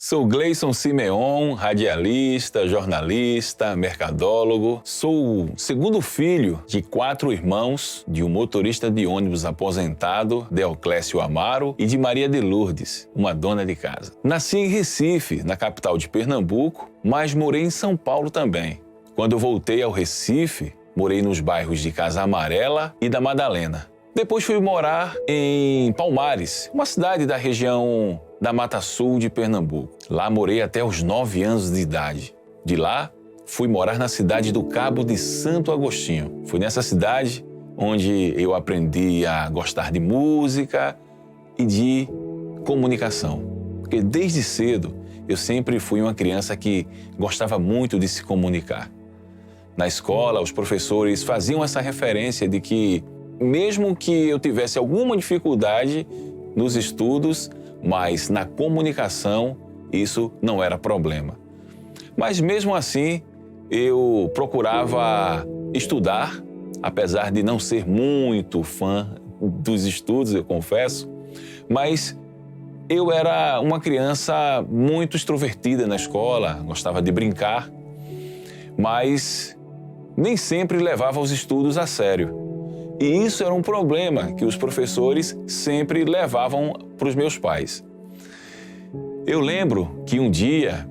Sou Gleison Simeon, radialista, jornalista, mercadólogo. Sou o segundo filho de 4 irmãos, de um motorista de ônibus aposentado, Deoclésio Amaro, e de Maria de Lourdes, uma dona de casa. Nasci em Recife, na capital de Pernambuco, mas morei em São Paulo também. Quando eu voltei ao Recife, morei nos bairros de Casa Amarela e da Madalena. Depois fui morar em Palmares, uma cidade da região da Mata Sul de Pernambuco. Lá morei até os 9 anos de idade. De lá, fui morar na cidade do Cabo de Santo Agostinho. Foi nessa cidade onde eu aprendi a gostar de música e de comunicação. Porque desde cedo eu sempre fui uma criança que gostava muito de se comunicar. Na escola, os professores faziam essa referência de que mesmo que eu tivesse alguma dificuldade nos estudos, mas na comunicação isso não era problema. Mas mesmo assim, eu procurava estudar, apesar de não ser muito fã dos estudos, eu confesso, mas eu era uma criança muito extrovertida na escola, gostava de brincar, mas nem sempre levava os estudos a sério. E isso era um problema que os professores sempre levavam para os meus pais. Eu lembro que um dia,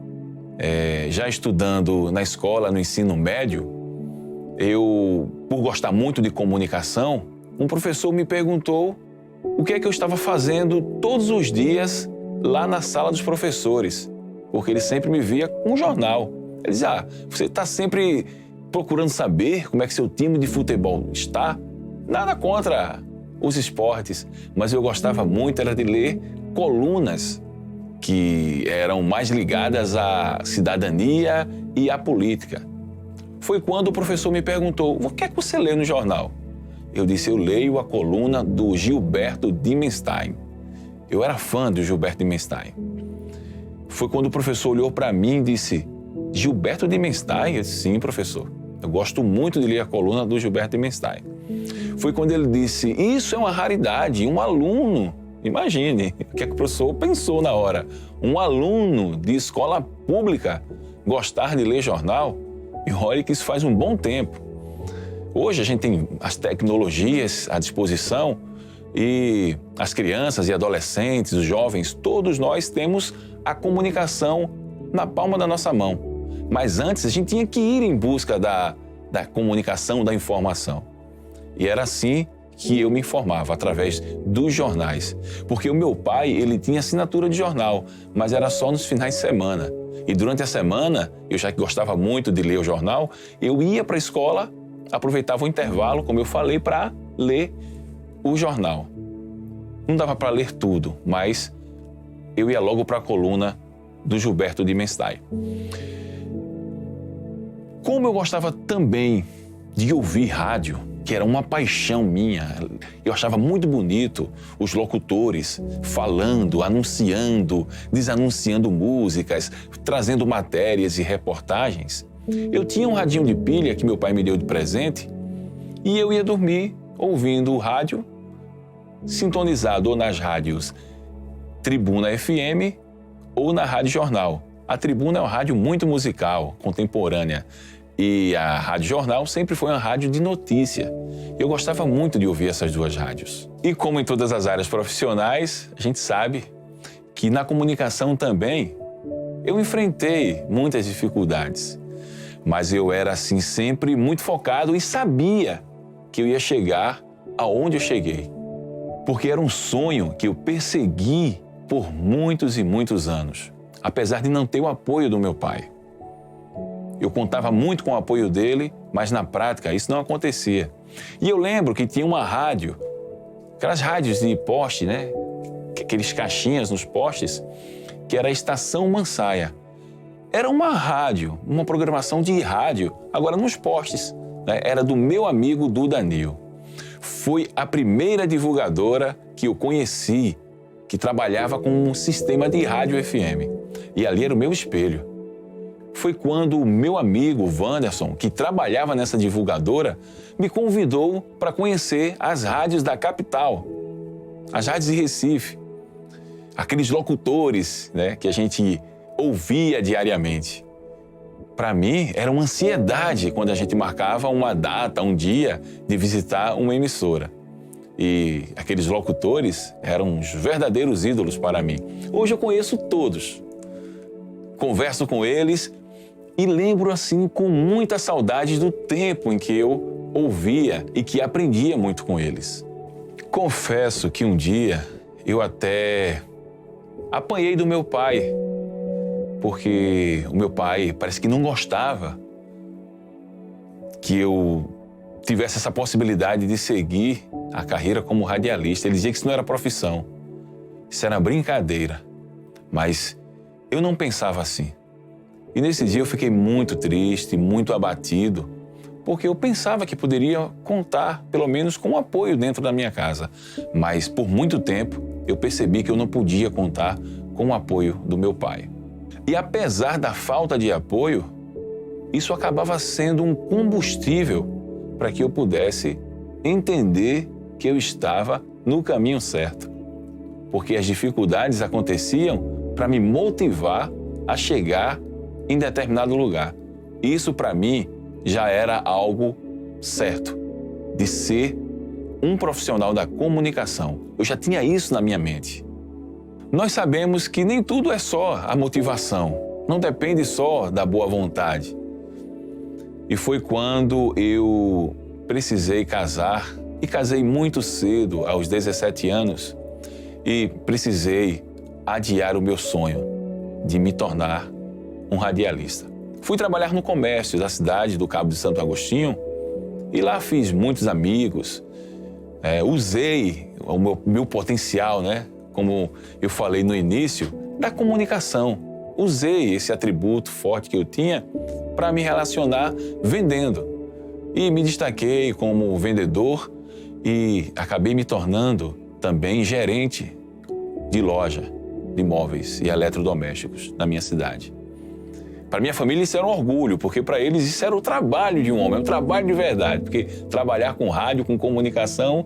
já estudando na escola, no ensino médio, por gostar muito de comunicação, um professor me perguntou o que é que eu estava fazendo todos os dias lá na sala dos professores, porque ele sempre me via com um jornal. Ele dizia, você está sempre procurando saber como é que seu time de futebol está? Nada contra os esportes, mas eu gostava muito era de ler colunas que eram mais ligadas à cidadania e à política. Foi quando o professor me perguntou, o que é que você lê no jornal? Eu disse, eu leio a coluna do Gilberto Dimenstein. Eu era fã do Gilberto Dimenstein. Foi quando o professor olhou para mim e disse, Gilberto Dimenstein? Eu disse, sim, professor. Eu gosto muito de ler a coluna do Gilberto Dimenstein. Foi quando ele disse, isso é uma raridade, um aluno, imagine o que é que o professor pensou na hora, um aluno de escola pública gostar de ler jornal, e olha que isso faz um bom tempo. Hoje a gente tem as tecnologias à disposição e as crianças e adolescentes, os jovens, todos nós temos a comunicação na palma da nossa mão. Mas antes a gente tinha que ir em busca da comunicação, da informação. E era assim que eu me informava, através dos jornais. Porque o meu pai, ele tinha assinatura de jornal, mas era só nos finais de semana. E durante a semana, eu já que gostava muito de ler o jornal, eu ia para a escola, aproveitava o intervalo, como eu falei, para ler o jornal. Não dava para ler tudo, mas eu ia logo para a coluna do Gilberto Dimenstein. Como eu gostava também de ouvir rádio, que era uma paixão minha, eu achava muito bonito os locutores falando, anunciando, desanunciando músicas, trazendo matérias e reportagens. Eu tinha um radinho de pilha que meu pai me deu de presente e eu ia dormir ouvindo o rádio, sintonizado ou nas rádios Tribuna FM ou na Rádio Jornal. A Tribuna é uma rádio muito musical, contemporânea. E a Rádio Jornal sempre foi uma rádio de notícia. Eu gostava muito de ouvir essas duas rádios. E como em todas as áreas profissionais, a gente sabe que na comunicação também eu enfrentei muitas dificuldades. Mas eu era assim sempre muito focado e sabia que eu ia chegar aonde eu cheguei. Porque era um sonho que eu persegui por muitos e muitos anos, apesar de não ter o apoio do meu pai. Eu contava muito com o apoio dele, mas na prática isso não acontecia. E eu lembro que tinha uma rádio, aquelas rádios de poste, né? Aqueles caixinhas nos postes, que era a Estação Mansaia. Era uma rádio, uma programação de rádio, agora nos postes, né? Era do meu amigo Duda Nil. Foi a primeira divulgadora que eu conheci, que trabalhava com um sistema de rádio FM. E ali era o meu espelho. Foi quando o meu amigo Wanderson, que trabalhava nessa divulgadora, me convidou para conhecer as rádios da capital, as rádios de Recife. Aqueles locutores, né, que a gente ouvia diariamente. Para mim, era uma ansiedade quando a gente marcava uma data, um dia de visitar uma emissora. E aqueles locutores eram os verdadeiros ídolos para mim. Hoje eu conheço todos. Converso com eles e lembro assim com muita saudade do tempo em que eu ouvia e que aprendia muito com eles. Confesso que um dia eu até apanhei do meu pai, porque o meu pai parece que não gostava que eu tivesse essa possibilidade de seguir a carreira como radialista. Ele dizia que isso não era profissão, isso era brincadeira. Mas eu não pensava assim. E nesse dia eu fiquei muito triste, muito abatido, porque eu pensava que poderia contar, pelo menos, com apoio dentro da minha casa. Mas por muito tempo eu percebi que eu não podia contar com o apoio do meu pai. E apesar da falta de apoio, isso acabava sendo um combustível para que eu pudesse entender que eu estava no caminho certo. Porque as dificuldades aconteciam para me motivar a chegar em determinado lugar. Isso para mim já era algo certo, de ser um profissional da comunicação. Eu já tinha isso na minha mente. Nós sabemos que nem tudo é só a motivação, não depende só da boa vontade. E foi quando eu precisei casar, e casei muito cedo, aos 17 anos, e precisei adiar o meu sonho de me tornar um radialista. Fui trabalhar no comércio da cidade do Cabo de Santo Agostinho e lá fiz muitos amigos, usei o meu potencial, como eu falei no início, da comunicação. Usei esse atributo forte que eu tinha para me relacionar vendendo. E me destaquei como vendedor e acabei me tornando também gerente de loja de móveis e eletrodomésticos na minha cidade. Para minha família isso era um orgulho, porque para eles isso era o trabalho de um homem, um trabalho de verdade, porque trabalhar com rádio, com comunicação,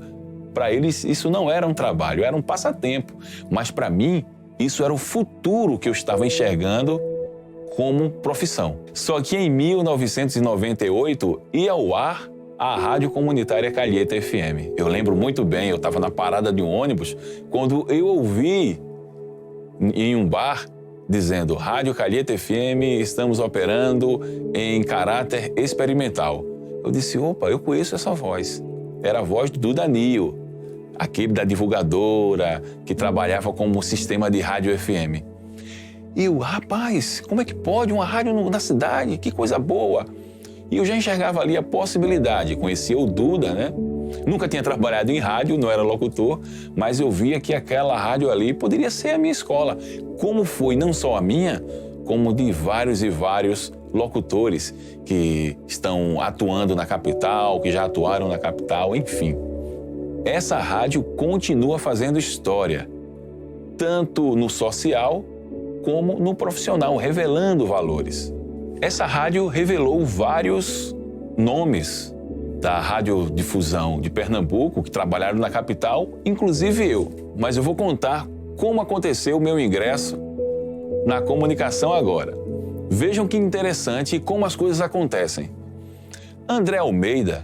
para eles isso não era um trabalho, era um passatempo. Mas para mim, isso era o futuro que eu estava enxergando como profissão. Só que em 1998 ia ao ar a Rádio Comunitária Calheta FM. Eu lembro muito bem, eu estava na parada de um ônibus, quando eu ouvi em um bar dizendo: Rádio Calheta FM, estamos operando em caráter experimental. Eu disse: opa, eu conheço essa voz. Era a voz do Danilo, aquele da divulgadora, que trabalhava como sistema de rádio FM. E eu, rapaz, como é que pode uma rádio na cidade? Que coisa boa! E eu já enxergava ali a possibilidade, conhecia o Duda, Nunca tinha trabalhado em rádio, não era locutor, mas eu via que aquela rádio ali poderia ser a minha escola. Como foi não só a minha, como de vários e vários locutores que estão atuando na capital, que já atuaram na capital, enfim. Essa rádio continua fazendo história, tanto no social como no profissional, revelando valores. Essa rádio revelou vários nomes da radiodifusão de Pernambuco que trabalharam na capital, inclusive eu. Mas eu vou contar como aconteceu o meu ingresso na comunicação agora. Vejam que interessante como as coisas acontecem. André Almeida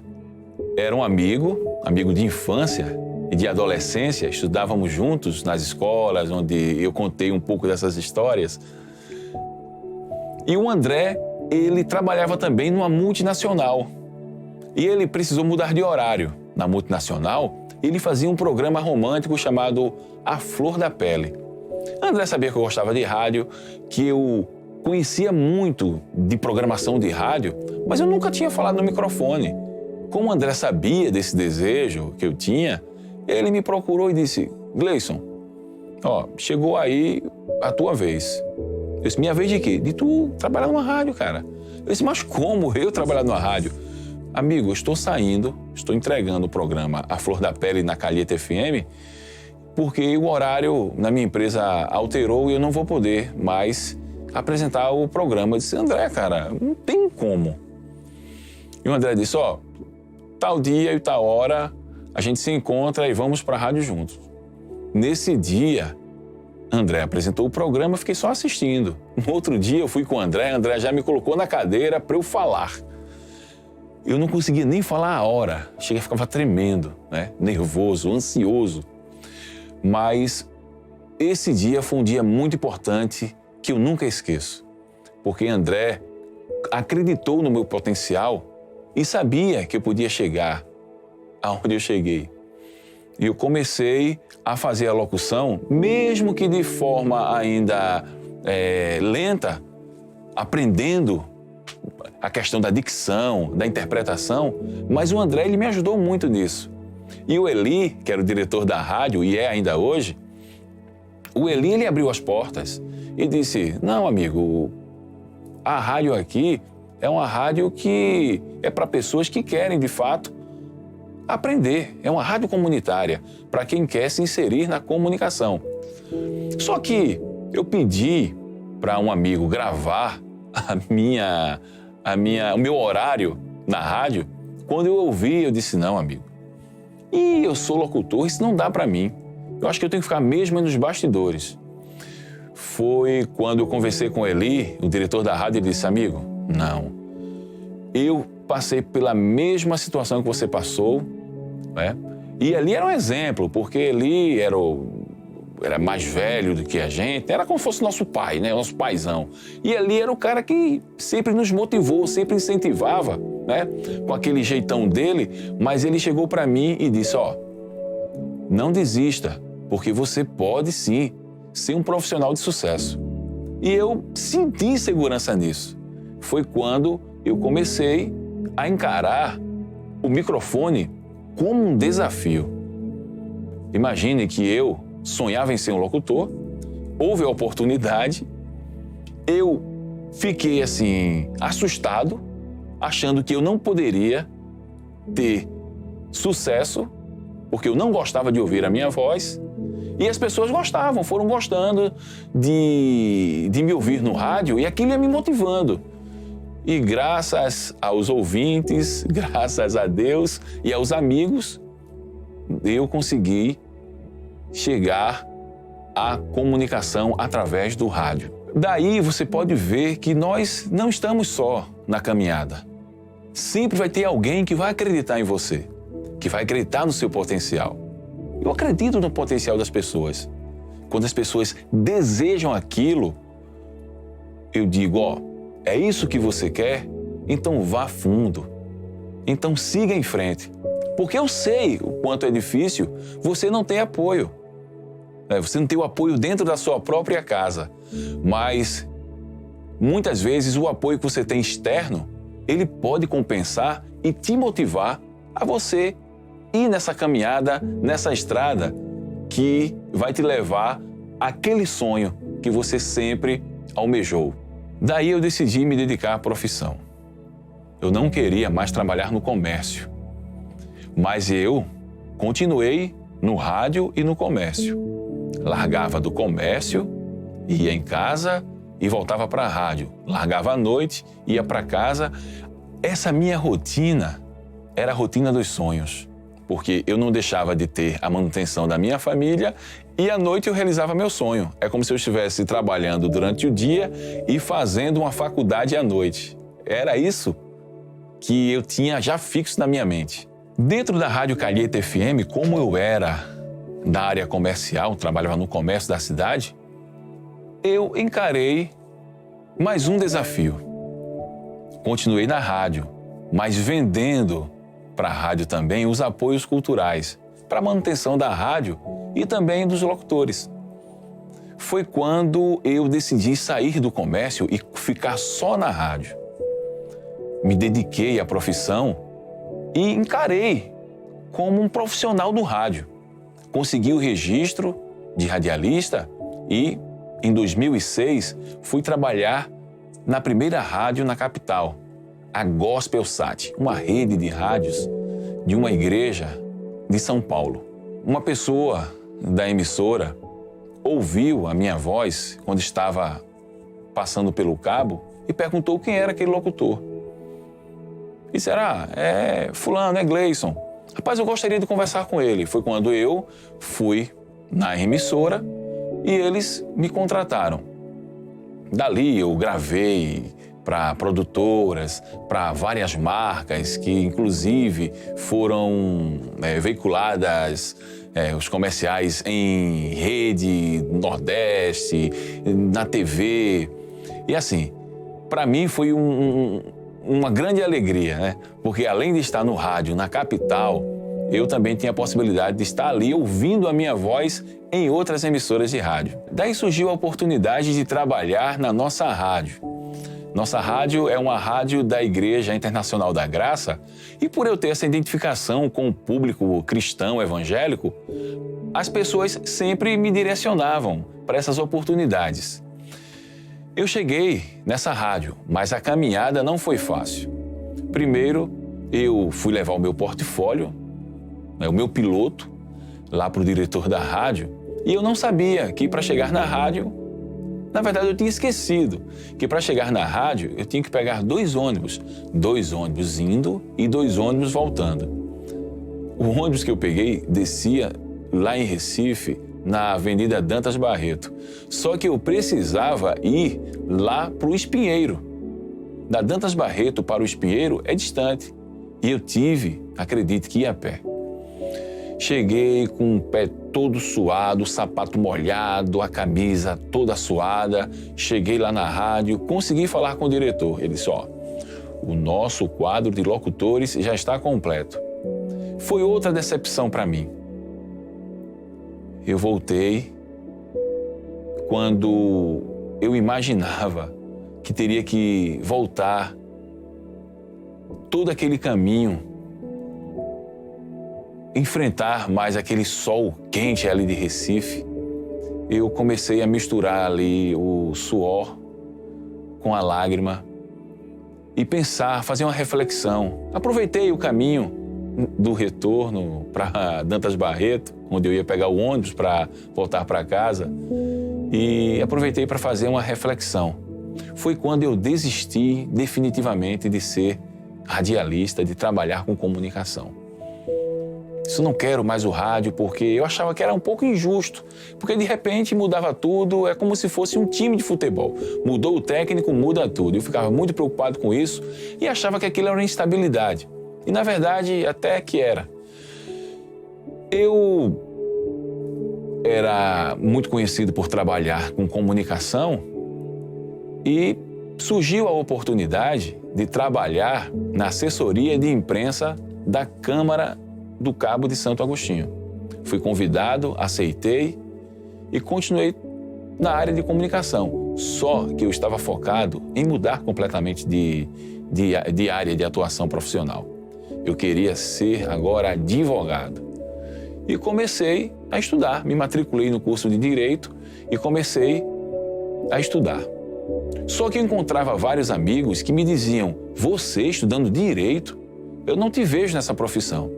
era um amigo de infância e de adolescência. Estudávamos juntos nas escolas, onde eu contei um pouco dessas histórias. E o André, ele trabalhava também numa multinacional. E ele precisou mudar de horário. Na multinacional, ele fazia um programa romântico chamado A Flor da Pele. André sabia que eu gostava de rádio, que eu conhecia muito de programação de rádio, mas eu nunca tinha falado no microfone. Como o André sabia desse desejo que eu tinha, ele me procurou e disse: Gleison, chegou aí a tua vez. Eu disse: minha vez de quê? De tu trabalhar numa rádio, cara. Eu disse: mas como eu trabalhar numa rádio? Amigo, eu estou entregando o programa A Flor da Pele na Calheta FM, porque o horário na minha empresa alterou e eu não vou poder mais apresentar o programa. Eu disse: André, cara, não tem como. E o André disse: tal dia e tal hora a gente se encontra e vamos para a rádio juntos. Nesse dia, André apresentou o programa, eu fiquei só assistindo. No outro dia eu fui com o André já me colocou na cadeira para eu falar. Eu não conseguia nem falar a hora, cheguei a ficar tremendo, né? Nervoso, ansioso. Mas esse dia foi um dia muito importante que eu nunca esqueço, porque André acreditou no meu potencial e sabia que eu podia chegar aonde eu cheguei. E eu comecei a fazer a locução, mesmo que de forma ainda lenta, aprendendo a questão da dicção, da interpretação, mas o André ele me ajudou muito nisso. E o Eli, que era o diretor da rádio e é ainda hoje, o Eli ele abriu as portas e disse, não amigo, a rádio aqui é uma rádio que é para pessoas que querem de fato aprender, é uma rádio comunitária para quem quer se inserir na comunicação. Só que eu pedi para um amigo gravar o meu horário na rádio. Quando eu ouvi, eu disse, não, amigo, e eu sou locutor, isso não dá para mim. Eu acho que eu tenho que ficar mesmo nos bastidores. Foi quando eu conversei com o Eli, o diretor da rádio, ele disse, amigo, não, eu passei pela mesma situação que você passou, né? E Eli era um exemplo, porque Eli era mais velho do que a gente, era como se fosse nosso pai, né? Nosso paizão. E Eli era o cara que sempre nos motivou, sempre incentivava, né? Com aquele jeitão dele, mas ele chegou para mim e disse, não desista, porque você pode sim ser um profissional de sucesso. E eu senti segurança nisso. Foi quando eu comecei a encarar o microfone como um desafio. Imagine que eu sonhava em ser um locutor, houve a oportunidade, eu fiquei assim, assustado, achando que eu não poderia ter sucesso, porque eu não gostava de ouvir a minha voz, e as pessoas gostavam, foram gostando de me ouvir no rádio, e aquilo ia me motivando. E graças aos ouvintes, graças a Deus e aos amigos, eu consegui chegar à comunicação através do rádio. Daí você pode ver que nós não estamos só na caminhada. Sempre vai ter alguém que vai acreditar em você, que vai acreditar no seu potencial. Eu acredito no potencial das pessoas. Quando as pessoas desejam aquilo, eu digo, é isso que você quer? Então vá fundo. Então siga em frente. Porque eu sei o quanto é difícil você não ter apoio. Você não tem o apoio dentro da sua própria casa. Mas, muitas vezes, o apoio que você tem externo, ele pode compensar e te motivar a você ir nessa caminhada, nessa estrada que vai te levar àquele sonho que você sempre almejou. Daí eu decidi me dedicar à profissão. Eu não queria mais trabalhar no comércio, mas eu continuei no rádio e no comércio. Largava do comércio, ia em casa e voltava para a rádio. Largava à noite, ia para casa. Essa minha rotina era a rotina dos sonhos, porque eu não deixava de ter a manutenção da minha família e à noite eu realizava meu sonho. É como se eu estivesse trabalhando durante o dia e fazendo uma faculdade à noite. Era isso que eu tinha já fixo na minha mente. Dentro da Rádio Calheta FM, como eu era da área comercial, trabalhava no comércio da cidade, eu encarei mais um desafio. Continuei na rádio, mas vendendo para a rádio também os apoios culturais, para a manutenção da rádio e também dos locutores. Foi quando eu decidi sair do comércio e ficar só na rádio. Me dediquei à profissão e encarei como um profissional do rádio. Consegui o registro de radialista e, em 2006, fui trabalhar na primeira rádio na capital, a Gospel Sat, uma rede de rádios de uma igreja de São Paulo. Uma pessoa da emissora ouviu a minha voz quando estava passando pelo cabo e perguntou quem era aquele locutor. E será? É fulano, é Gleison. Rapaz, eu gostaria de conversar com ele. Foi quando eu fui na emissora e eles me contrataram. Dali eu gravei para produtoras, para várias marcas que inclusive foram veiculadas os comerciais em rede, Nordeste, na TV. E assim, para mim foi uma grande alegria, né? Porque além de estar no rádio, na capital, eu também tinha a possibilidade de estar ali ouvindo a minha voz em outras emissoras de rádio. Daí surgiu a oportunidade de trabalhar na nossa rádio. Nossa rádio é uma rádio da Igreja Internacional da Graça e por eu ter essa identificação com o público cristão evangélico, as pessoas sempre me direcionavam para essas oportunidades. Eu cheguei nessa rádio, mas a caminhada não foi fácil. Primeiro, eu fui levar o meu portfólio, o meu piloto, lá para o diretor da rádio, e eu não sabia que para chegar na rádio, na verdade eu tinha esquecido que para chegar na rádio eu tinha que pegar 2 ônibus indo e 2 ônibus voltando. O ônibus que eu peguei descia lá em Recife, na Avenida Dantas Barreto. Só que eu precisava ir lá para o Espinheiro. Da Dantas Barreto para o Espinheiro é distante. E eu tive, acredite, que ir a pé. Cheguei com o pé todo suado, o sapato molhado, a camisa toda suada. Cheguei lá na rádio, consegui falar com o diretor. Ele disse, o nosso quadro de locutores já está completo. Foi outra decepção para mim. Eu voltei quando eu imaginava que teria que voltar todo aquele caminho, enfrentar mais aquele sol quente ali de Recife. Eu comecei a misturar ali o suor com a lágrima e pensar, fazer uma reflexão. Aproveitei o caminho do retorno para Dantas Barreto, onde eu ia pegar o ônibus para voltar para casa, e aproveitei para fazer uma reflexão. Foi quando eu desisti definitivamente de ser radialista, de trabalhar com comunicação. Eu não quero mais o rádio porque eu achava que era um pouco injusto, porque de repente mudava tudo, é como se fosse um time de futebol. Mudou o técnico, muda tudo. Eu ficava muito preocupado com isso e achava que aquilo era uma instabilidade. E na verdade até que era. Eu era muito conhecido por trabalhar com comunicação e surgiu a oportunidade de trabalhar na assessoria de imprensa da Câmara do Cabo de Santo Agostinho. Fui convidado, aceitei e continuei na área de comunicação. Só que eu estava focado em mudar completamente de área de atuação profissional. Eu queria ser agora advogado. E comecei a estudar. Me matriculei no curso de Direito e comecei a estudar. Só que eu encontrava vários amigos que me diziam, você estudando Direito, eu não te vejo nessa profissão.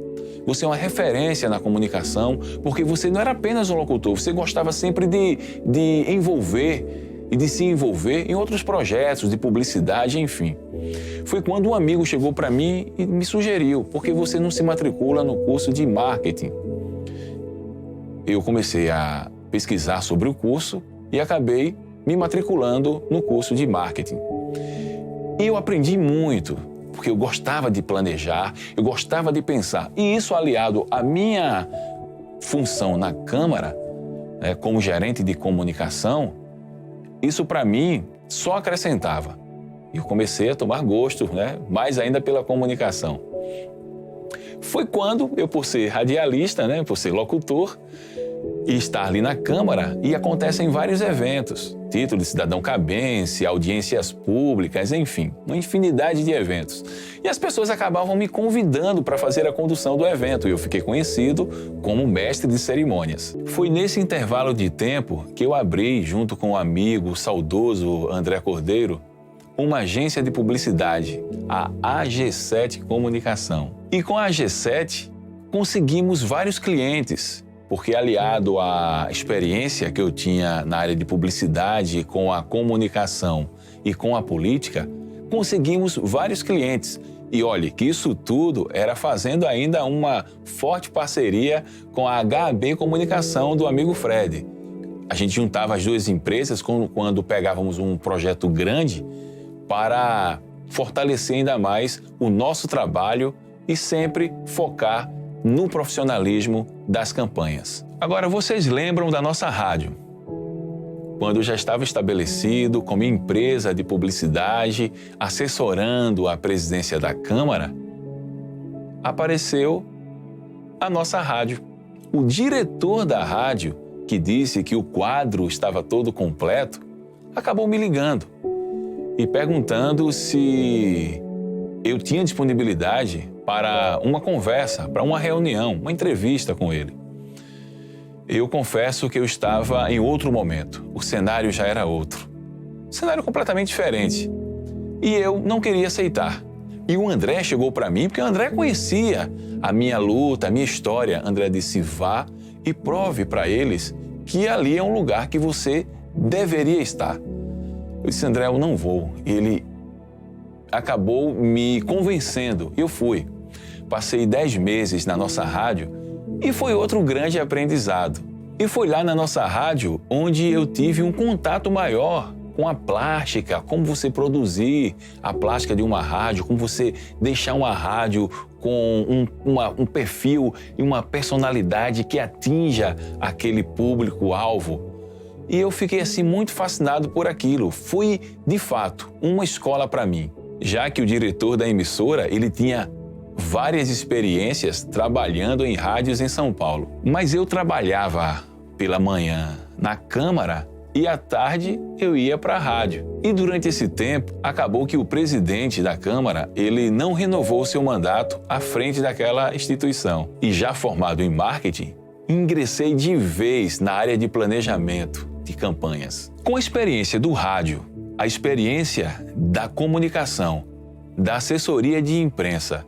Você é uma referência na comunicação, porque você não era apenas um locutor, você gostava sempre de envolver e de se envolver em outros projetos de publicidade, enfim. Foi quando um amigo chegou para mim e me sugeriu, por que você não se matricula no curso de marketing? Eu comecei a pesquisar sobre o curso e acabei me matriculando no curso de marketing. E eu aprendi muito, porque eu gostava de planejar, eu gostava de pensar. E isso aliado à minha função na Câmara, como gerente de comunicação, isso para mim só acrescentava. Eu comecei a tomar gosto, mais ainda pela comunicação. Foi quando eu, por ser radialista, por ser locutor, e estar ali na Câmara, e acontecem vários eventos, título de cidadão cabense, audiências públicas, enfim, uma infinidade de eventos. E as pessoas acabavam me convidando para fazer a condução do evento, e eu fiquei conhecido como mestre de cerimônias. Foi nesse intervalo de tempo que eu abri, junto com um amigo, o saudoso André Cordeiro, uma agência de publicidade, a AG7 Comunicação. E com a AG7, conseguimos vários clientes, porque aliado à experiência que eu tinha na área de publicidade, com a comunicação e com a política, conseguimos vários clientes. E olhe que isso tudo era fazendo ainda uma forte parceria com a HB Comunicação do amigo Fred. A gente juntava as duas empresas quando pegávamos um projeto grande para fortalecer ainda mais o nosso trabalho e sempre focar no profissionalismo das campanhas. Agora, vocês lembram da nossa rádio? Quando eu já estava estabelecido como empresa de publicidade, assessorando a presidência da Câmara, apareceu a nossa rádio. O diretor da rádio, que disse que o quadro estava todo completo, acabou me ligando e perguntando se eu tinha disponibilidade para uma conversa, para uma reunião, uma entrevista com ele. Eu confesso que eu estava em outro momento, o cenário já era outro. Um cenário completamente diferente. E eu não queria aceitar. E o André chegou para mim, porque o André conhecia a minha luta, a minha história. André disse, vá e prove para eles que ali é um lugar que você deveria estar. Eu disse, André, eu não vou. Ele acabou me convencendo. Eu fui. Passei 10 meses na nossa rádio e foi outro grande aprendizado. E foi lá na nossa rádio onde eu tive um contato maior com a plástica, como você produzir a plástica de uma rádio, como você deixar uma rádio com um perfil e uma personalidade que atinja aquele público-alvo. E eu fiquei assim muito fascinado por aquilo. Foi, de fato, uma escola para mim, já que o diretor da emissora, ele tinha várias experiências trabalhando em rádios em São Paulo. Mas eu trabalhava pela manhã na Câmara e à tarde eu ia para a rádio. E durante esse tempo, acabou que o presidente da Câmara, ele não renovou seu mandato à frente daquela instituição. E já formado em marketing, ingressei de vez na área de planejamento de campanhas. Com a experiência do rádio, a experiência da comunicação, da assessoria de imprensa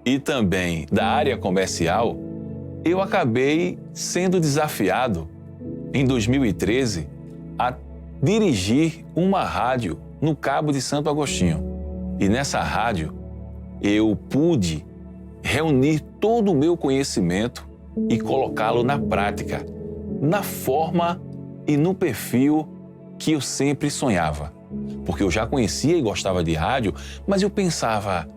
e também da área comercial, eu acabei sendo desafiado em 2013 a dirigir uma rádio no Cabo de Santo Agostinho. E nessa rádio eu pude reunir todo o meu conhecimento e colocá-lo na prática, na forma e no perfil que eu sempre sonhava. Porque eu já conhecia e gostava de rádio, mas eu pensava,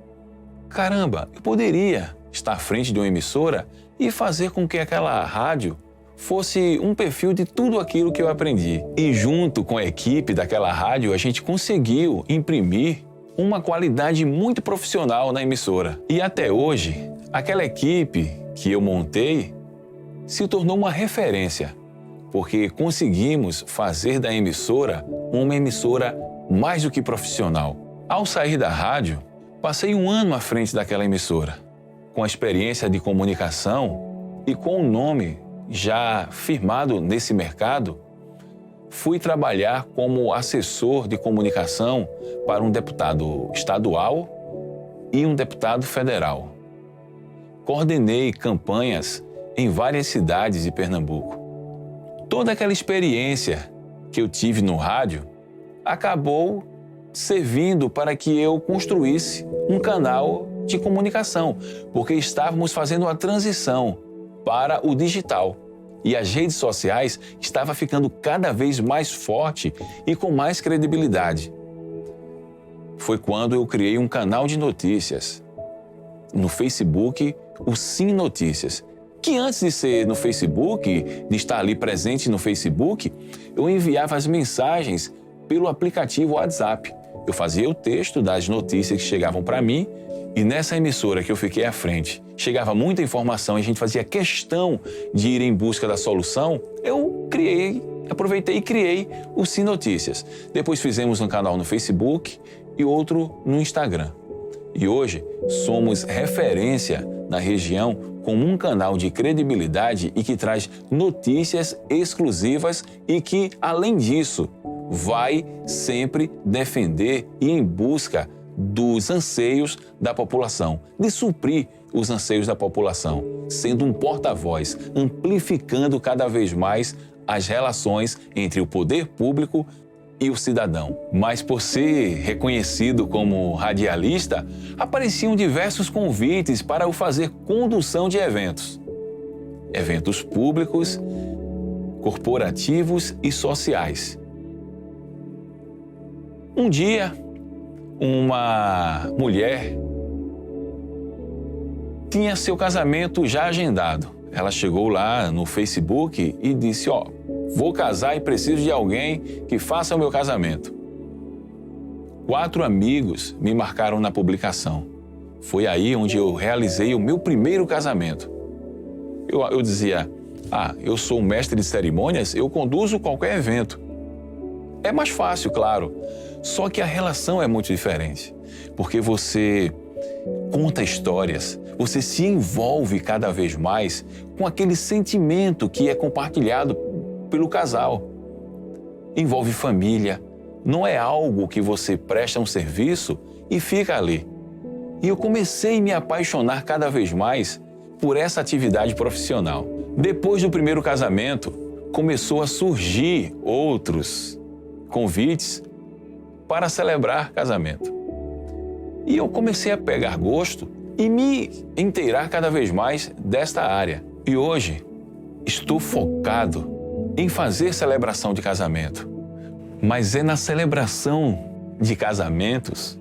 caramba, eu poderia estar à frente de uma emissora e fazer com que aquela rádio fosse um perfil de tudo aquilo que eu aprendi. E junto com a equipe daquela rádio, a gente conseguiu imprimir uma qualidade muito profissional na emissora. E até hoje, aquela equipe que eu montei se tornou uma referência, porque conseguimos fazer da emissora uma emissora mais do que profissional. Ao sair da rádio, passei 1 ano à frente daquela emissora, com a experiência de comunicação e com o nome já firmado nesse mercado, fui trabalhar como assessor de comunicação para um deputado estadual e um deputado federal. Coordenei campanhas em várias cidades de Pernambuco. Toda aquela experiência que eu tive no rádio acabou servindo para que eu construísse um canal de comunicação, porque estávamos fazendo uma transição para o digital. E as redes sociais estavam ficando cada vez mais forte e com mais credibilidade. Foi quando eu criei um canal de notícias no Facebook, o Sim Notícias, que antes de ser no Facebook, de estar ali presente no Facebook, eu enviava as mensagens pelo aplicativo WhatsApp. Eu fazia o texto das notícias que chegavam para mim e nessa emissora que eu fiquei à frente, chegava muita informação e a gente fazia questão de ir em busca da solução, eu aproveitei e criei o Sim Notícias. Depois fizemos um canal no Facebook e outro no Instagram. E hoje somos referência na região como um canal de credibilidade e que traz notícias exclusivas e que, além disso, vai sempre defender e em busca dos anseios da população, de suprir os anseios da população, sendo um porta-voz, amplificando cada vez mais as relações entre o poder público e o cidadão. Mas por ser reconhecido como radialista, apareciam diversos convites para eu fazer condução de eventos. Eventos públicos corporativos e sociais. Um dia, uma mulher tinha seu casamento já agendado. Ela chegou lá no Facebook e disse: vou casar e preciso de alguém que faça o meu casamento. 4 amigos me marcaram na publicação. Foi aí onde eu realizei o meu primeiro casamento. Eu dizia: eu sou mestre de cerimônias, eu conduzo qualquer evento. É mais fácil, claro. Só que a relação é muito diferente, porque você conta histórias, você se envolve cada vez mais com aquele sentimento que é compartilhado pelo casal. Envolve família, não é algo que você presta um serviço e fica ali. E eu comecei a me apaixonar cada vez mais por essa atividade profissional. Depois do primeiro casamento, começou a surgir outros convites para celebrar casamento. E eu comecei a pegar gosto e me inteirar cada vez mais desta área. E hoje estou focado em fazer celebração de casamento. Mas é na celebração de casamentos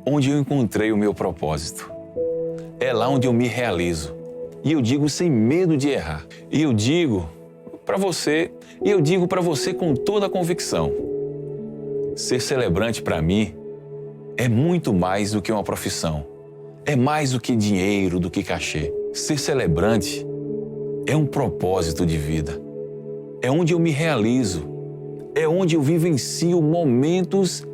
onde eu encontrei o meu propósito. É lá onde eu me realizo. E eu digo sem medo de errar. E eu digo para você com toda a convicção: ser celebrante para mim é muito mais do que uma profissão. É mais do que dinheiro, do que cachê. Ser celebrante é um propósito de vida. É onde eu me realizo. É onde eu vivencio momentos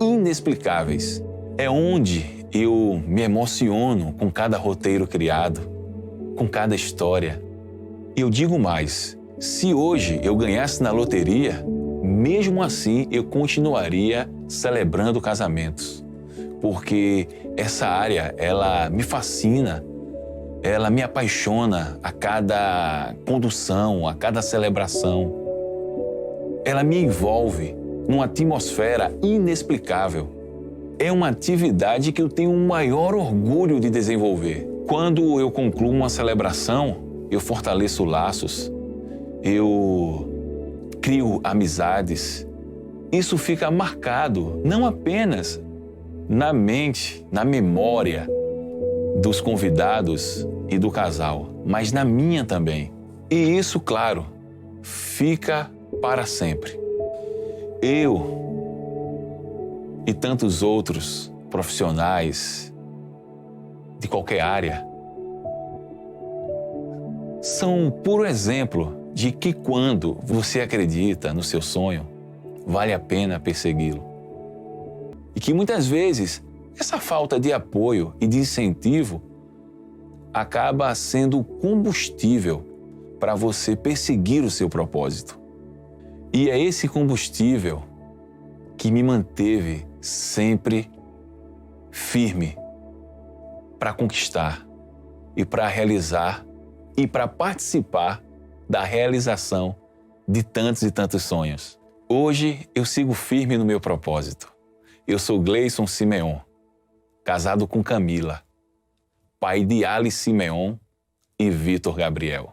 inexplicáveis. É onde eu me emociono com cada roteiro criado, com cada história. E eu digo mais: se hoje eu ganhasse na loteria, mesmo assim eu continuaria celebrando casamentos. Porque essa área, ela me fascina, ela me apaixona a cada condução, a cada celebração. Ela me envolve numa atmosfera inexplicável. É uma atividade que eu tenho o maior orgulho de desenvolver. Quando eu concluo uma celebração, eu fortaleço laços, eu crio amizades. Isso fica marcado não apenas na mente, na memória dos convidados e do casal, mas na minha também. E isso, claro, fica para sempre. Eu e tantos outros profissionais de qualquer área são um puro exemplo de que quando você acredita no seu sonho, vale a pena persegui-lo. E que muitas vezes essa falta de apoio e de incentivo acaba sendo combustível para você perseguir o seu propósito. E é esse combustível que me manteve sempre firme para conquistar e para realizar e para participar da realização de tantos e tantos sonhos. Hoje eu sigo firme no meu propósito. Eu sou Gleison Simeon, casado com Camila, pai de Ali Simeon e Vitor Gabriel.